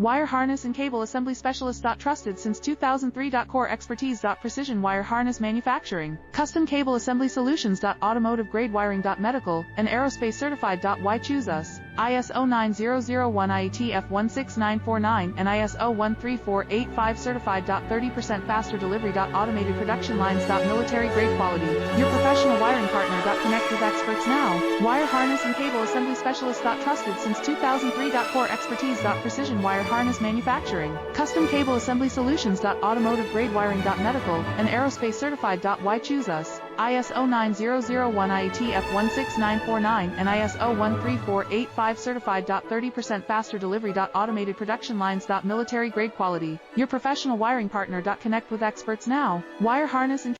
Wire harness and cable assembly specialist. Trusted since 2003. Core expertise. Precision wire harness manufacturing. Custom cable assembly solutions. Automotive grade wiring. Medical and aerospace certified. Why choose us? ISO 9001 IATF 16949 and ISO 13485 certified. 30% faster delivery. Automated production lines. Military grade quality. Your professional wiring partner. Connect with experts now. Wire harness and cable assembly specialist. Trusted since 2003. Core expertise. Precision wire harness manufacturing. Custom cable assembly solutions. Automotive grade wiring. Medical and aerospace certified. Why choose us? ISO 9001 IATF 16949 and ISO 13485 certified. 30% faster delivery. Automated production lines. Military grade quality. Your professional wiring partner. Connect with experts now. Wire harness and